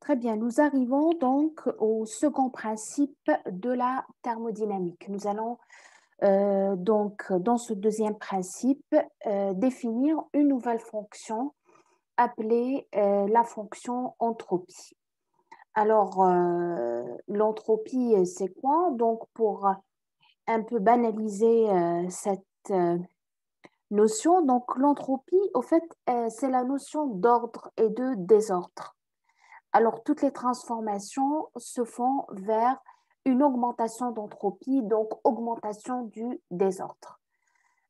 Très bien, nous arrivons donc au second principe de la thermodynamique. Nous allons donc dans ce deuxième principe définir une nouvelle fonction appelée la fonction entropie. Alors, l'entropie, c'est quoi? Donc, pour un peu banaliser cette notion, donc l'entropie, au fait, c'est la notion d'ordre et de désordre. Alors, toutes les transformations se font vers une augmentation d'entropie, donc augmentation du désordre.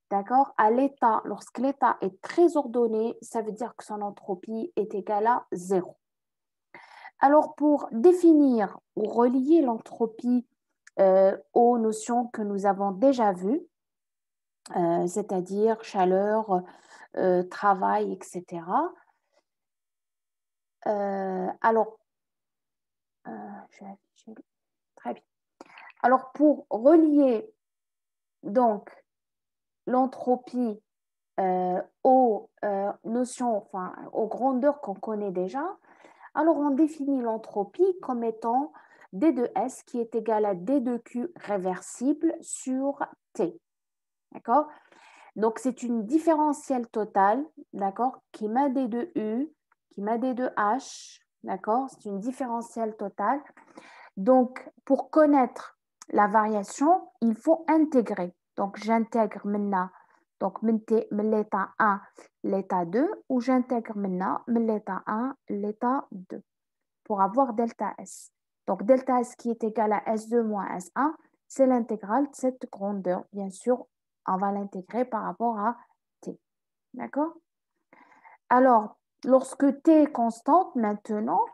D'accord? À l'état, lorsque l'état est très ordonné, ça veut dire que son entropie est égale à zéro. Alors, pour définir ou relier l'entropie aux notions que nous avons déjà vues, c'est-à-dire chaleur, travail, etc. Alors, je vais afficher. Très bien. Alors, pour relier donc l'entropie aux notions, enfin aux grandeurs qu'on connaît déjà, alors on définit l'entropie comme étant D de S qui est égal à D de Q réversible sur T. D'accord? Donc, c'est une différentielle totale, d'accord, qui m'a D de U, qui m'a D de H, d'accord? C'est une différentielle totale. Donc, pour connaître la variation, il faut intégrer. Donc, j'intègre maintenant donc, l'état 1, l'état 2, ou j'intègre maintenant l'état 1, l'état 2, pour avoir delta S. Donc, delta S qui est égal à S2 moins S1, c'est l'intégrale de cette grandeur. Bien sûr, on va l'intégrer par rapport à T. D'accord? Alors, lorsque T est constante, maintenant,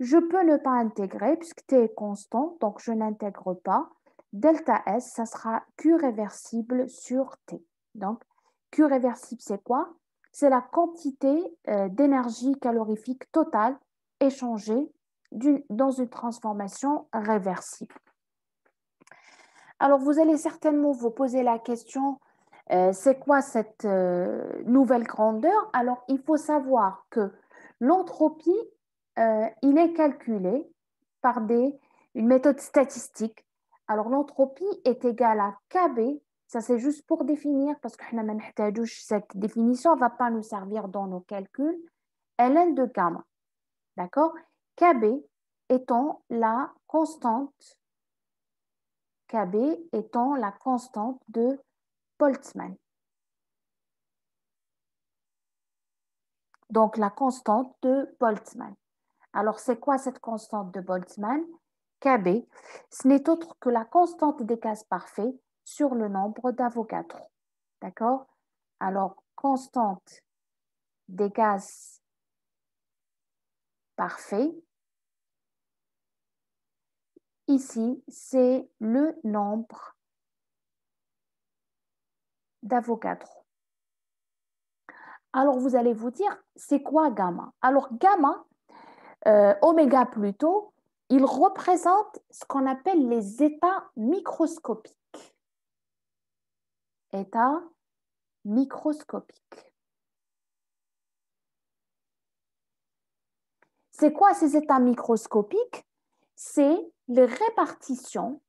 je peux ne pas intégrer puisque T est constant, donc je n'intègre pas. Delta S, ça sera Q réversible sur T. Donc, Q réversible, c'est quoi? C'est la quantité d'énergie calorifique totale échangée dans une transformation réversible. Alors, vous allez certainement vous poser la question, c'est quoi cette nouvelle grandeur? Alors, il faut savoir que l'entropie, il est calculé par une méthode statistique. Alors, l'entropie est égale à KB, ça c'est juste pour définir, parce que cette définition ne va pas nous servir dans nos calculs, ln de gamma. D'accord? KB étant la constante KB étant la constante de Boltzmann. Donc, la constante de Boltzmann. Alors, c'est quoi cette constante de Boltzmann? KB, ce n'est autre que la constante des gaz parfaits sur le nombre d'Avogadro. D'accord? Alors, constante des gaz parfaits, ici, c'est le nombre d'Avogadro. Alors, vous allez vous dire, c'est quoi gamma? Alors, gamma, oméga plutôt, il représente ce qu'on appelle les états microscopiques. États microscopiques. C'est quoi ces états microscopiques? C'est les répartitions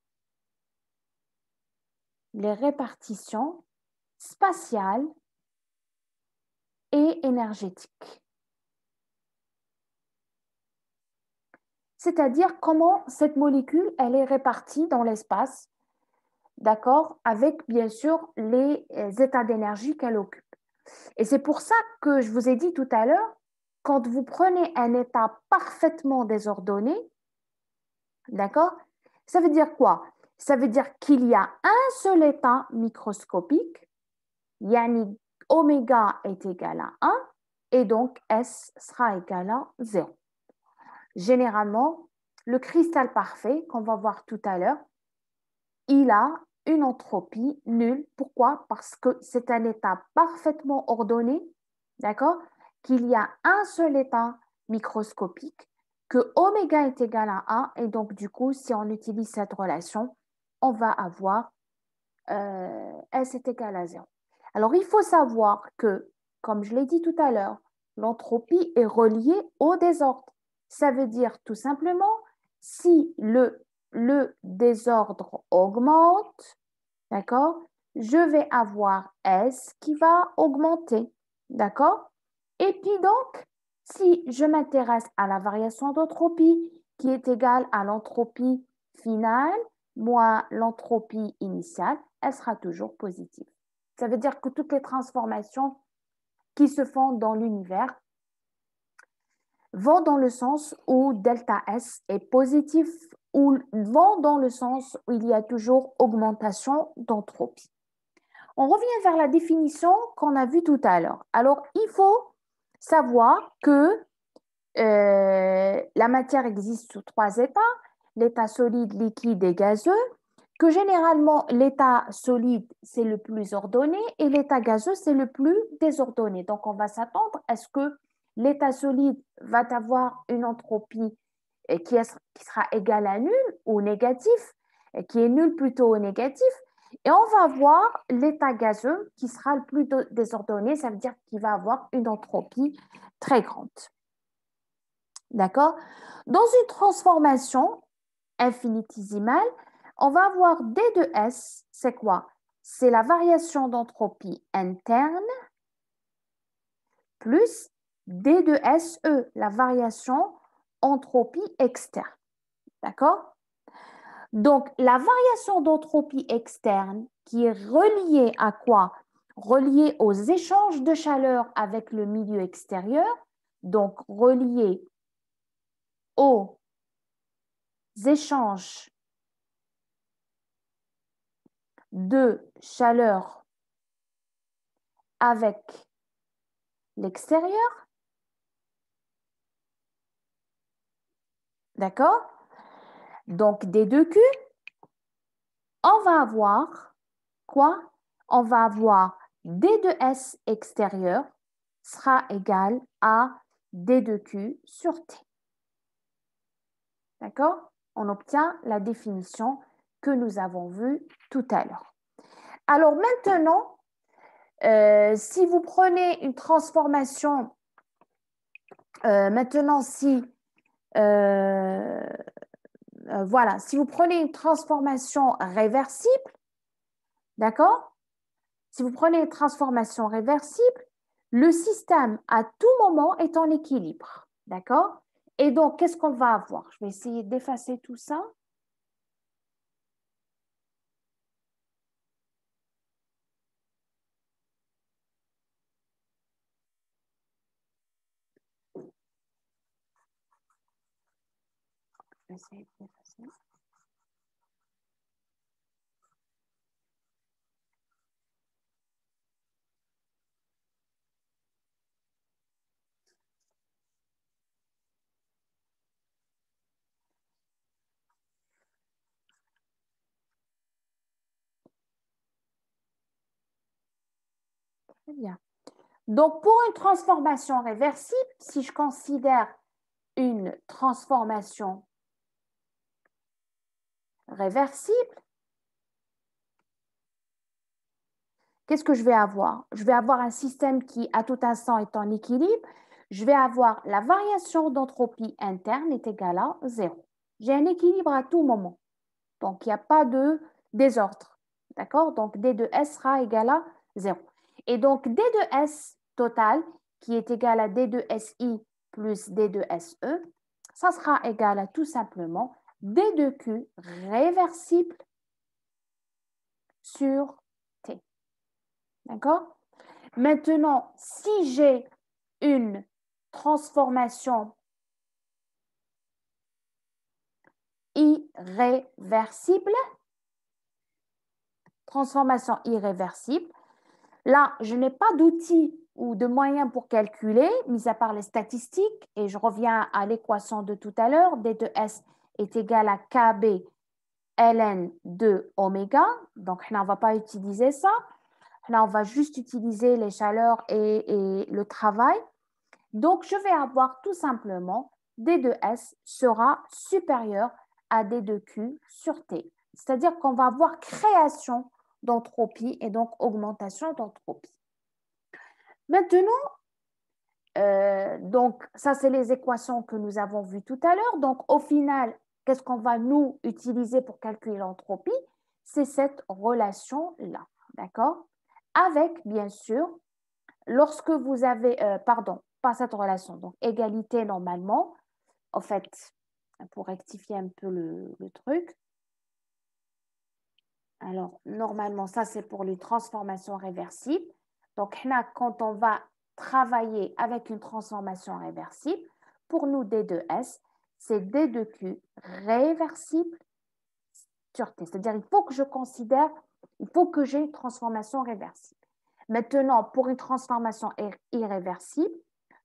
spatiales et énergétiques. C'est-à-dire comment cette molécule, elle est répartie dans l'espace, d'accord, avec bien sûr les états d'énergie qu'elle occupe. Et c'est pour ça que je vous ai dit tout à l'heure, quand vous prenez un état parfaitement désordonné, d'accord, ça veut dire quoi? Ça veut dire qu'il y a un seul état microscopique, yani oméga est égal à 1, et donc S sera égal à 0. Généralement, le cristal parfait, qu'on va voir tout à l'heure, il a une entropie nulle. Pourquoi? Parce que c'est un état parfaitement ordonné, d'accord? Qu'il y a un seul état microscopique, que oméga est égal à 1, et donc du coup, si on utilise cette relation, on va avoir S est égal à 0. Alors, il faut savoir que, comme je l'ai dit tout à l'heure, l'entropie est reliée au désordre. ça veut dire tout simplement si le désordre augmente, d'accord, je vais avoir S qui va augmenter, d'accord? Et puis donc, si je m'intéresse à la variation d'entropie qui est égale à l'entropie finale moins l'entropie initiale, elle sera toujours positive. Ça veut dire que toutes les transformations qui se font dans l'univers vont dans le sens où delta S est positif ou vont dans le sens où il y a toujours augmentation d'entropie. On revient vers la définition qu'on a vue tout à l'heure. Alors, il faut savoir que la matière existe sous 3 états, l'état solide, liquide et gazeux, que généralement l'état solide, c'est le plus ordonné et l'état gazeux, c'est le plus désordonné. Donc, on va s'attendre à ce que l'état solide va avoir une entropie qui sera égale à nul ou négatif, qui est nul plutôt ou négatif, et on va voir l'état gazeux qui sera le plus désordonné, ça veut dire qu'il va avoir une entropie très grande. D'accord? Dans une transformation infinitésimale, on va avoir D de S, c'est quoi? C'est la variation d'entropie interne plus D de SE, la variation entropie externe. D'accord? Donc, la variation d'entropie externe qui est reliée à quoi? Reliée aux échanges de chaleur avec le milieu extérieur, donc reliée aux échanges de chaleur avec l'extérieur. D'accord? Donc, D2Q, on va avoir quoi? On va avoir D2S extérieur sera égal à D2Q sur T. D'accord? On obtient la définition que nous avons vue tout à l'heure. Alors maintenant, si vous prenez une transformation, maintenant si, voilà, si vous prenez une transformation réversible, d'accord? Si vous prenez une transformation réversible, le système à tout moment est en équilibre, d'accord? Et donc, qu'est-ce qu'on va avoir? Je vais essayer d'effacer tout ça. Je vais essayer d'effacer. Très bien. Donc, pour une transformation réversible, si je considère une transformation réversible, qu'est-ce que je vais avoir? Je vais avoir un système qui, à tout instant, est en équilibre. Je vais avoir la variation d'entropie interne est égale à 0. J'ai un équilibre à tout moment. Donc, il n'y a pas de désordre. D'accord? Donc, D de S sera égal à 0. Et donc, D de S total, qui est égal à D de SI plus D de SE, ça sera égal à tout simplement D de Q réversible sur T. D'accord? Maintenant, si j'ai une transformation irréversible, là, je n'ai pas d'outils ou de moyens pour calculer, mis à part les statistiques, et je reviens à l'équation de tout à l'heure, D de S est égal à KB ln de oméga, donc on ne va pas utiliser ça. Là, on va juste utiliser les chaleurs et le travail. Donc, je vais avoir tout simplement D de S sera supérieur à D de Q sur T. C'est-à-dire qu'on va avoir création d'entropie et donc augmentation d'entropie. Maintenant, Donc, ça, c'est les équations que nous avons vues tout à l'heure. Donc, au final, qu'est-ce qu'on va nous utiliser pour calculer l'entropie? C'est cette relation-là, d'accord? Avec, bien sûr, lorsque vous avez, pardon, pas cette relation, donc égalité normalement, en fait, pour rectifier un peu le truc. Alors, normalement, ça, c'est pour les transformations réversibles. Donc, là, quand on va travailler avec une transformation réversible, pour nous, D de S, c'est D de Q réversible sur T. C'est-à-dire, il faut que je considère, il faut que j'ai une transformation réversible. Maintenant, pour une transformation irréversible,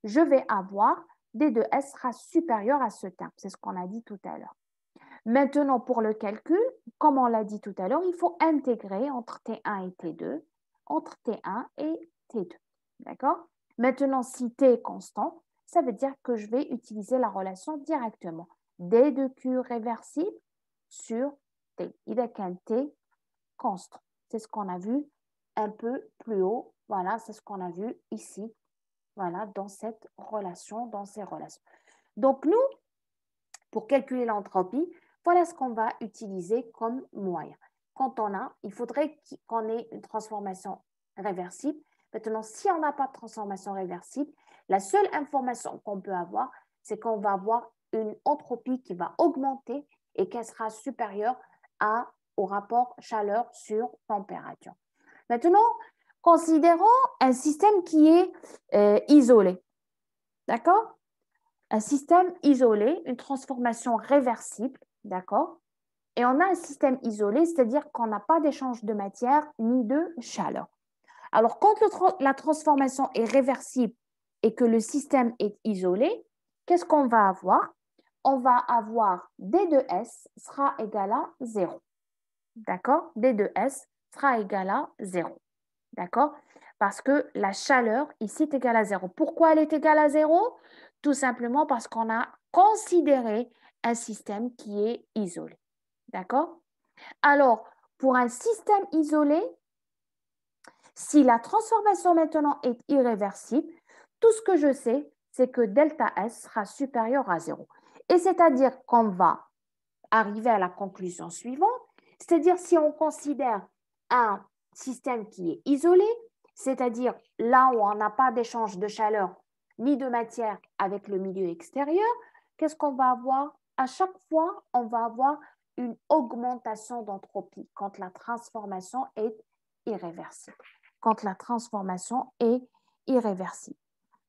je vais avoir D de S sera supérieur à ce terme. C'est ce qu'on a dit tout à l'heure. Maintenant, pour le calcul, comme on l'a dit tout à l'heure, il faut intégrer entre T1 et T2, entre T1 et T2. D'accord? Maintenant, si T est constant, ça veut dire que je vais utiliser la relation directement. D de Q réversible sur T. Il est qu'un T constant. C'est ce qu'on a vu un peu plus haut. Voilà, c'est ce qu'on a vu ici. Voilà, dans cette relation, dans ces relations. Donc, nous, pour calculer l'entropie, voilà ce qu'on va utiliser comme moyen. Quand on a, il faudrait qu'on ait une transformation réversible. Maintenant, si on n'a pas de transformation réversible, la seule information qu'on peut avoir, c'est qu'on va avoir une entropie qui va augmenter et qu'elle sera supérieure au rapport chaleur sur température. Maintenant, considérons un système qui est isolé. D'accord? Un système isolé, une transformation réversible, d'accord? Et on a un système isolé, c'est-à-dire qu'on n'a pas d'échange de matière ni de chaleur. Alors, quand la transformation est réversible et que le système est isolé, qu'est-ce qu'on va avoir? On va avoir D de S sera égal à 0. D'accord? D de S sera égal à 0. D'accord? Parce que la chaleur ici est égale à 0. Pourquoi elle est égale à 0? Tout simplement parce qu'on a considéré un système qui est isolé. D'accord? Alors, pour un système isolé, si la transformation maintenant est irréversible, tout ce que je sais, c'est que delta S sera supérieur à 0. Et c'est-à-dire qu'on va arriver à la conclusion suivante, c'est-à-dire si on considère un système qui est isolé, c'est-à-dire là où on n'a pas d'échange de chaleur ni de matière avec le milieu extérieur, qu'est-ce qu'on va avoir? À chaque fois, on va avoir une augmentation d'entropie quand la transformation est irréversible. Quand la transformation est irréversible.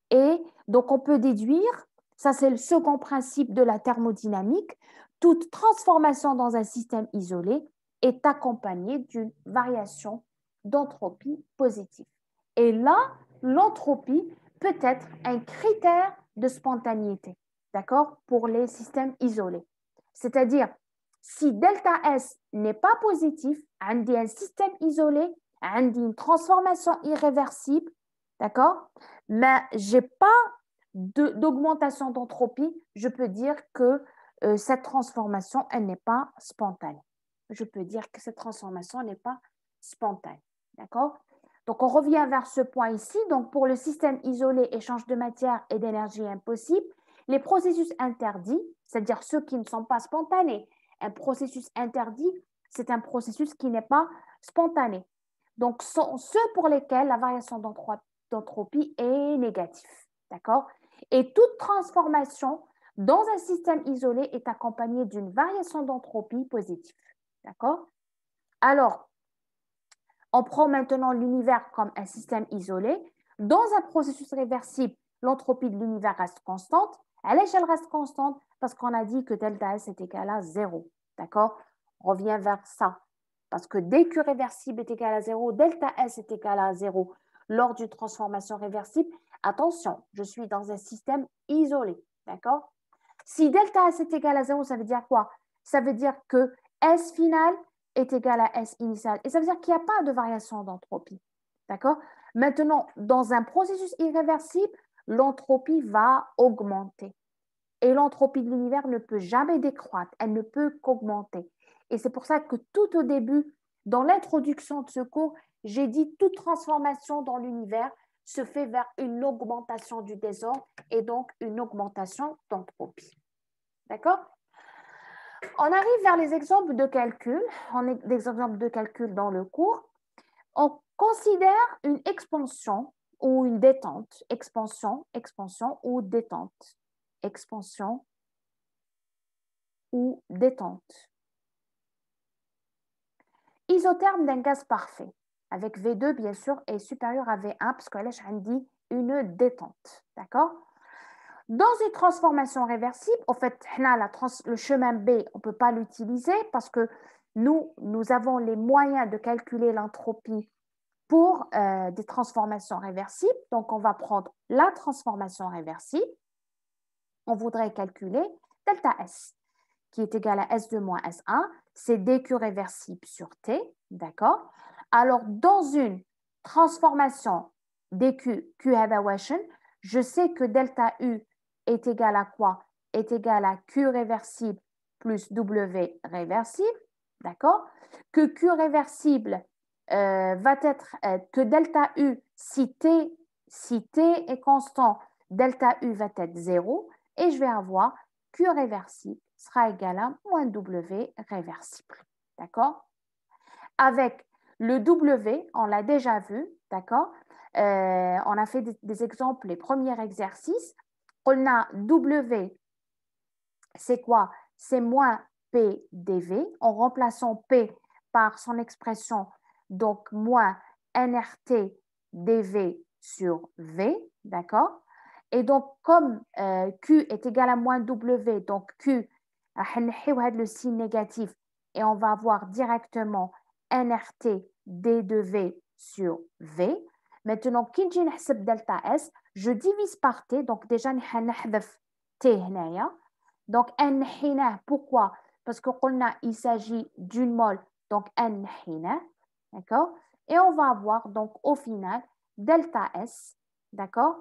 Et donc, on peut déduire, ça c'est le second principe de la thermodynamique, toute transformation dans un système isolé est accompagnée d'une variation d'entropie positive. Et là, l'entropie peut être un critère de spontanéité, d'accord, pour les systèmes isolés. C'est-à-dire, si delta S n'est pas positif, on dit un système isolé, on dit une transformation irréversible, d'accord, mais je n'ai pas d'augmentation d'entropie, je peux dire que cette transformation, elle n'est pas spontanée. Je peux dire que cette transformation n'est pas spontanée. D'accord? Donc, on revient vers ce point ici. Donc, pour le système isolé, échange de matière et d'énergie impossible, les processus interdits, c'est-à-dire ceux qui ne sont pas spontanés, un processus interdit, c'est un processus qui n'est pas spontané. Donc, sont ceux pour lesquels la variation d'entropie est négative. D'accord? Et toute transformation dans un système isolé est accompagnée d'une variation d'entropie positive. D'accord? Alors, on prend maintenant l'univers comme un système isolé. Dans un processus réversible, l'entropie de l'univers reste constante. À l'échelle reste constante parce qu'on a dit que delta S est égal à 0. D'accord? On revient vers ça. Parce que dès que réversible est égal à 0, delta S est égal à 0 lors d'une transformation réversible. Attention, je suis dans un système isolé. D'accord? Si delta S est égal à 0, ça veut dire quoi? Ça veut dire que S final est égal à S initial. Et ça veut dire qu'il n'y a pas de variation d'entropie. D'accord? Maintenant, dans un processus irréversible, l'entropie va augmenter. Et l'entropie de l'univers ne peut jamais décroître, elle ne peut qu'augmenter. Et c'est pour ça que tout au début, dans l'introduction de ce cours, j'ai dit toute transformation dans l'univers se fait vers une augmentation du désordre et donc une augmentation d'entropie. D'accord? On arrive vers les exemples de calcul. On a des exemples de calcul dans le cours. On considère une expansion ou une détente. Expansion, expansion ou détente. Expansion ou détente. Isotherme d'un gaz parfait, avec V2 bien sûr est supérieur à V1 parce que là j'ai dit une détente, d'accord? Dans une transformation réversible, en fait, le chemin B, on ne peut pas l'utiliser parce que nous avons les moyens de calculer l'entropie pour des transformations réversibles. Donc, on va prendre la transformation réversible. On voudrait calculer delta S, qui est égal à S2 moins S1. C'est dQ réversible sur T, d'accord? Alors, dans une transformation dQ, Q evaluation, je sais que delta U est égal à quoi? Est égal à Q réversible plus W réversible, d'accord? Que Q réversible va être, que delta U, si T est constant, delta U va être 0 et je vais avoir Q réversible sera égal à moins W réversible, d'accord? Avec le W, on l'a déjà vu, d'accord? On a fait des exemples, les premiers exercices. On a W, c'est quoi? C'est moins P dV, en remplaçant P par son expression, donc moins nRT dV sur V, d'accord? Et donc, comme Q est égal à moins W, donc Q, le signe négatif, et on va avoir directement nRT d de V sur V. Maintenant, quand je delta S, je divise par T, donc déjà, je T هنايا. Donc, n pourquoi? Parce qu'il s'agit d'une mole, donc n d'accord? Et on va avoir donc au final delta S, d'accord?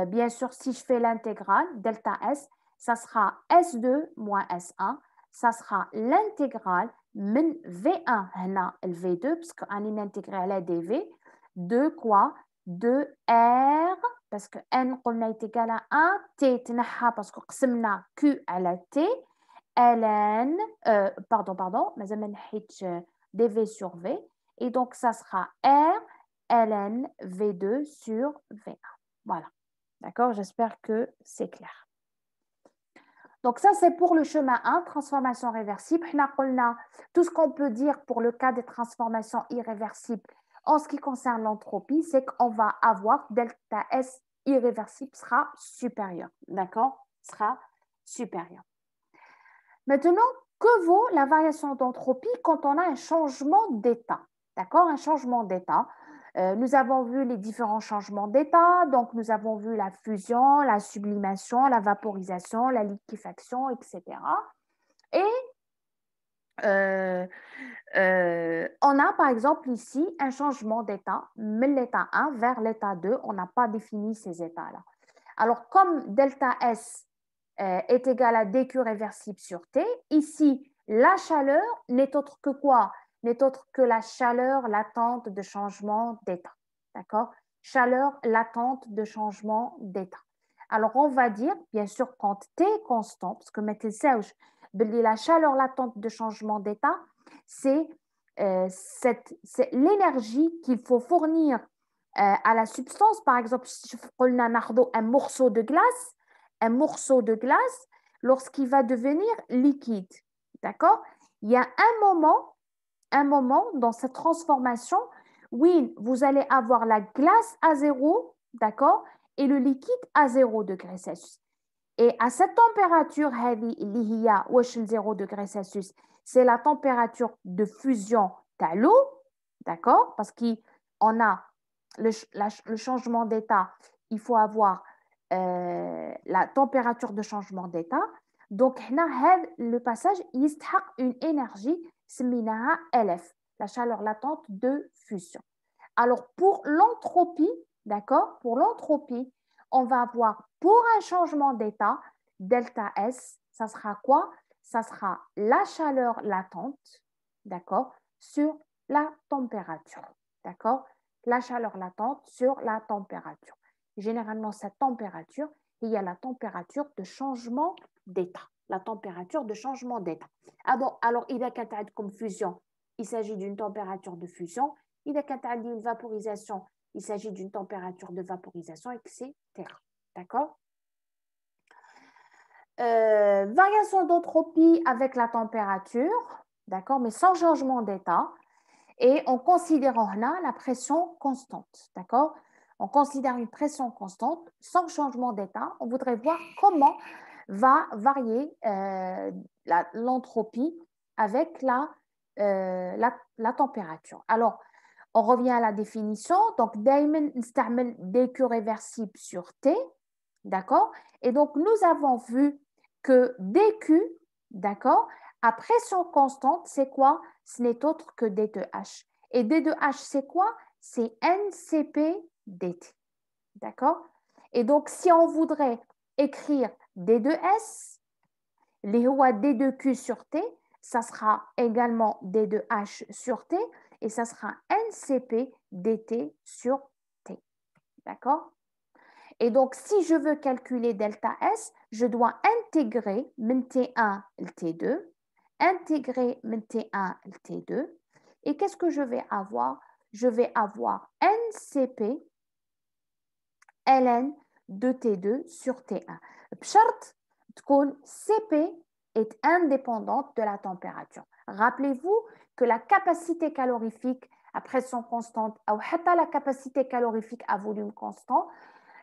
Bien sûr, si je fais l'intégrale, delta S, ça sera S2 moins S1, ça sera l'intégrale من V1 هنا le V2 parce qu'on a intégré à la dV de quoi? De R parce que n est égal à 1 t تنحى parce que قسمنا Q à la T ln pardon مازال ما نحيتش dV sur V et donc ça sera R ln V2 sur V1 voilà, d'accord, j'espère que c'est clair. Donc ça, c'est pour le chemin 1, transformation réversible. Tout ce qu'on peut dire pour le cas des transformations irréversibles en ce qui concerne l'entropie, c'est qu'on va avoir delta S irréversible sera supérieur. D'accord? Sera supérieur. Maintenant, que vaut la variation d'entropie quand on a un changement d'état? D'accord? Un changement d'état. Nous avons vu les différents changements d'état, donc nous avons vu la fusion, la sublimation, la vaporisation, la liquéfaction, etc. Et on a par exemple ici un changement d'état, de l'état 1 vers l'état 2, on n'a pas défini ces états-là. Alors comme delta S est égal à dQ réversible sur T, ici la chaleur n'est autre que quoi? N'est autre que la chaleur latente de changement d'état. D'accord? Chaleur latente de changement d'état. Alors, on va dire, bien sûr, quand T est constant, parce que mettez ça, la chaleur latente de changement d'état, c'est l'énergie qu'il faut fournir à la substance. Par exemple, si on a un morceau de glace, lorsqu'il va devenir liquide. D'accord? Il y a un moment dans cette transformation, oui, vous allez avoir la glace à 0, d'accord, et le liquide à 0 degré Celsius. Et à cette température, 0 degré Celsius, c'est la température de fusion de l'eau, d'accord, parce qu'on a le changement d'état, il faut avoir la température de changement d'état. Donc, le passage, il a une énergie, سميناها LF, la chaleur latente de fusion. Alors, pour l'entropie, d'accord, pour l'entropie, on va avoir pour un changement d'état, delta S, ça sera quoi? Ça sera la chaleur latente, d'accord, sur la température, d'accord? la chaleur latente sur la température. Généralement, cette température, il y a la température de changement d'état. La température de changement d'état. Alors, il y a comme fusion, il s'agit d'une température de fusion. Il y a une vaporisation, il s'agit d'une température de vaporisation, etc. D'accord? Variation d'entropie avec la température, d'accord, mais sans changement d'état. Et en considérant là la pression constante, d'accord? On considère une pression constante sans changement d'état. On voudrait voir comment va varier l'entropie avec la température. Alors, on revient à la définition. Donc, دايما نستعمل dQ réversible sur T, d'accord? Et donc, nous avons vu que dQ, d'accord, à pression constante, c'est quoi? Ce n'est autre que D2H. Et D2H, c'est quoi? C'est NCP dt. D'accord? Et donc, si on voudrait écrire D2S, les D2Q sur T, ça sera également D2H sur T et ça sera NCP dt sur T. D'accord? Et donc, si je veux calculer delta S, je dois intégrer min T1 le T2, intégrer min T1 le T2. Et qu'est-ce que je vais avoir? Je vais avoir NCP ln de T2 sur T1. بشرط تكون CP est indépendante de la température. Rappelez-vous que la capacité calorifique à pression constante ou la capacité calorifique à volume constant,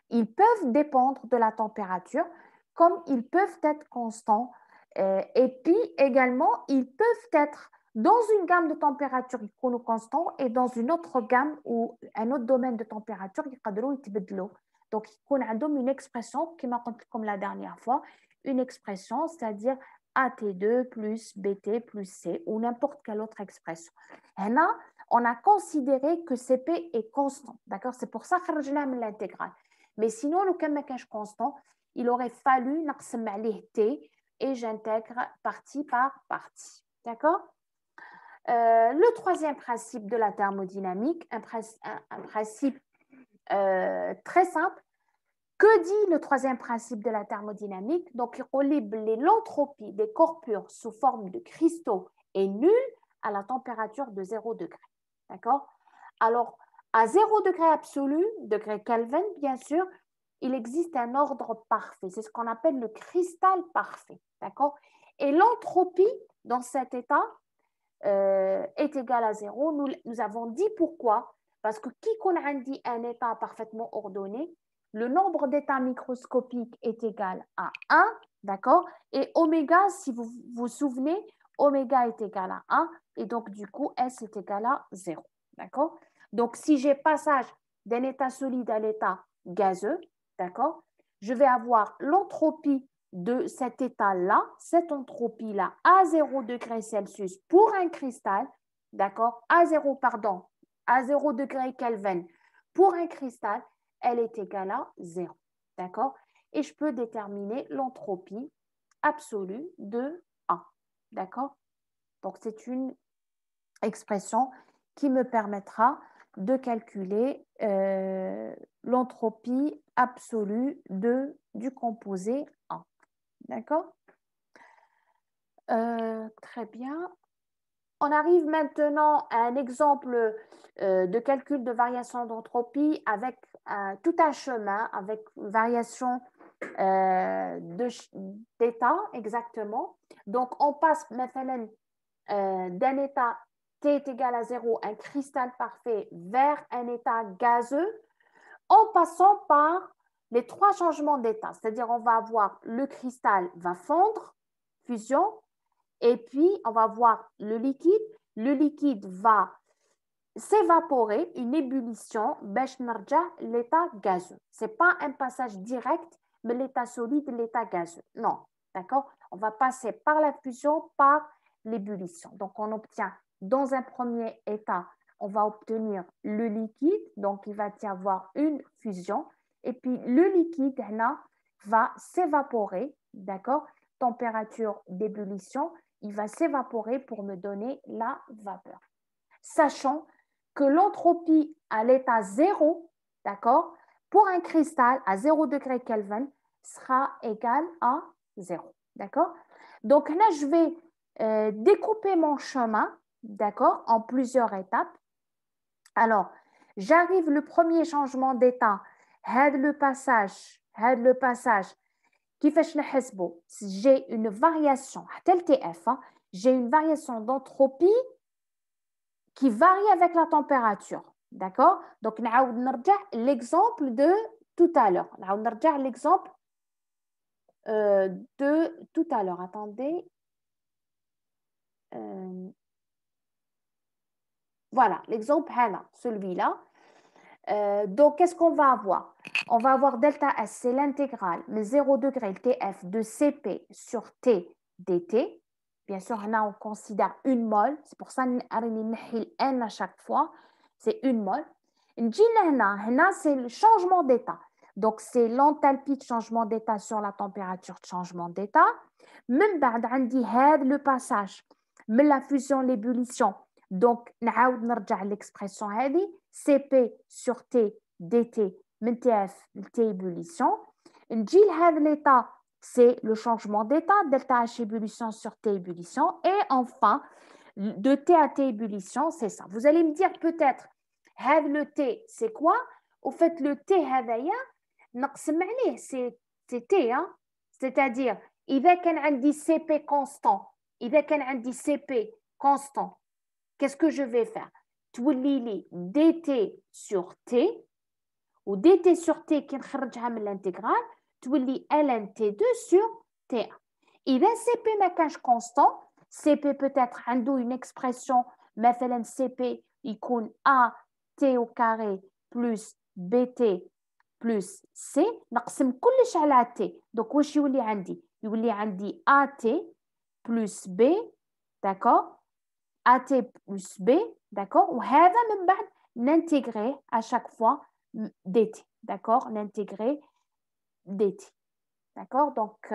ils peuvent dépendre de la température comme ils peuvent être constants. Et puis également, ils peuvent être dans une gamme de température constants et dans une autre gamme ou un autre domaine de température, donc il y a une expression qui m'a comme la dernière fois, une expression, c'est-à-dire AT2 plus BT plus C ou n'importe quelle autre expression. Et là, on a considéré que CP est constant. D'accord? C'est pour ça que je l'ai l'intégrale. Mais sinon, le camécage constant, il aurait fallu T et j'intègre partie par partie. D'accord? Le troisième principe de la thermodynamique, un principe très simple. Que dit le troisième principe de la thermodynamique? Donc, l'entropie des corpures sous forme de cristaux est nulle à la température de 0 degré. D'accord? Alors, à 0 degré absolu, degré Kelvin, bien sûr, il existe un ordre parfait. C'est ce qu'on appelle le cristal parfait. D'accord? Et l'entropie dans cet état est égale à 0. Nous avons dit pourquoi. Parce que qui qu'on a dit un état parfaitement ordonné, le nombre d'états microscopiques est égal à 1, d'accord? Et oméga, si vous vous souvenez, oméga est égal à 1, et donc du coup, S est égal à 0, d'accord? Donc, si j'ai passage d'un état solide à l'état gazeux, d'accord, je vais avoir l'entropie de cet état-là, cette entropie-là, à 0 degré Celsius pour un cristal, d'accord, à 0 degré Kelvin pour un cristal, elle est égale à 0, d'accord? Et je peux déterminer l'entropie absolue de A, d'accord? Donc, c'est une expression qui me permettra de calculer l'entropie absolue du composé A. D'accord? Très bien. On arrive maintenant à un exemple de calcul de variation d'entropie avec tout un chemin, avec variation d'état exactement. Donc, on passe maintenant d'un état T est égal à 0, un cristal parfait, vers un état gazeux, en passant par les trois changements d'état. C'est-à-dire, on va avoir le cristal va fondre, fusion, et puis on va voir le liquide. Le liquide va s'évaporer, une ébullition, l'état gazeux. Ce n'est pas un passage direct, mais l'état solide, l'état gazeux. Non, d'accord? On va passer par la fusion, par l'ébullition. Donc, on obtient dans un premier état, on va obtenir le liquide, donc il va y avoir une fusion, et puis le liquide là, va s'évaporer, d'accord? Température d'ébullition, il va s'évaporer pour me donner la vapeur. Sachant que l'entropie à l'état 0, d'accord, pour un cristal à 0 degré Kelvin sera égal à 0, d'accord? Donc là, je vais découper mon chemin, d'accord, en plusieurs étapes. Alors, j'arrive le premier changement d'état, le passage, كيفاش نحسبه j'ai une variation حتى ال TF j'ai une variation d'entropie qui varie avec la température d'accord donc نعاود نرجع l'exemple de tout à l'heure نعاود نرجع l'exemple de tout à l'heure attendez voilà l'exemple là celui-là donc, qu'est-ce qu'on va avoir? On va avoir delta S, c'est l'intégrale, mais 0 degré TF de Cp sur T dt. Bien sûr, là, on considère une mole. C'est pour ça qu'on N à chaque fois. C'est une mole. C'est le changement d'état. Donc, c'est l'enthalpie de changement d'état sur la température de changement d'état. Même le passage, mais la fusion, l'ébullition. Donc, نعاود نرجع l'expression هذه Cp sur T dt من TF T ébullition. نجي لهذا l'état, c'est le changement d'état, delta H ébullition sur T ébullition. Et enfin, de T à T ébullition, c'est ça. Vous allez me dire peut-être, le T, c'est quoi? Au fait, le T هذايا نقسم عليه, c'est T, hein? C'est-à-dire, إذا كان عندي Cp constant, إذا كان عندي Cp constant, qu'est-ce que je vais faire? تولي dt sur t ou dt sur t qui نخرجها من l'intégrale تولي ln t2 sur t1. إذا cp ما كانش constant, cp peut-être عنده une expression مثلا cp يكون a t au carré plus bt plus c نقسم كلش على t. donc واش يولي عندي؟ يولي عندي at plus b, d'accord, AT plus B, d'accord? Ou من بعد n'intégrer à chaque fois DT, d'accord? N'intégrer DT, d'accord? Donc,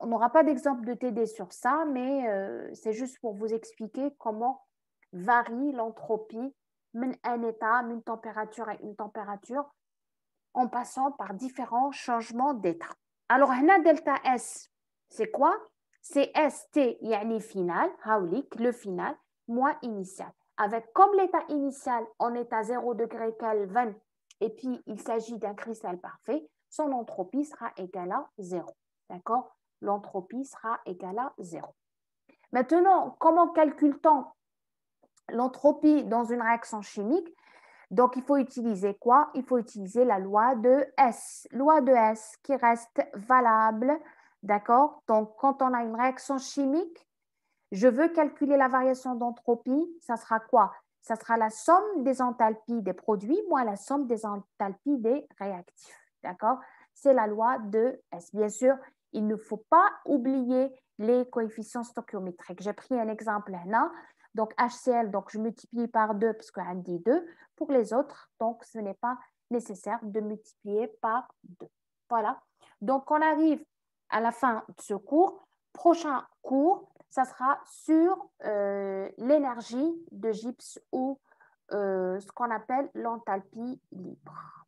on n'aura pas d'exemple de TD sur ça, mais c'est juste pour vous expliquer comment varie l'entropie d'un état, d'une température à une température en passant par différents changements d'état. Alors, delta S, c'est quoi? C'est ST, yani final, le final, moins initial. Avec comme l'état initial, on est à 0 degré Kelvin, et puis il s'agit d'un cristal parfait, son entropie sera égale à 0. D'accord? L'entropie sera égale à 0. Maintenant, comment calcule-t-on l'entropie dans une réaction chimique? Donc, il faut utiliser quoi? Il faut utiliser la loi de S. Loi de S qui reste valable. D'accord? Donc, quand on a une réaction chimique, je veux calculer la variation d'entropie. Ça sera quoi? Ça sera la somme des enthalpies des produits moins la somme des enthalpies des réactifs. D'accord? C'est la loi de S. Bien sûr, il ne faut pas oublier les coefficients stoichiométriques. J'ai pris un exemple là. Donc, HCl, donc je multiplie par 2 parce qu'on dit 2. Pour les autres, donc ce n'est pas nécessaire de multiplier par 2. Voilà. Donc, on arrive à la fin de ce cours. Prochain cours, ça sera sur l'énergie de Gibbs ou ce qu'on appelle l'enthalpie libre.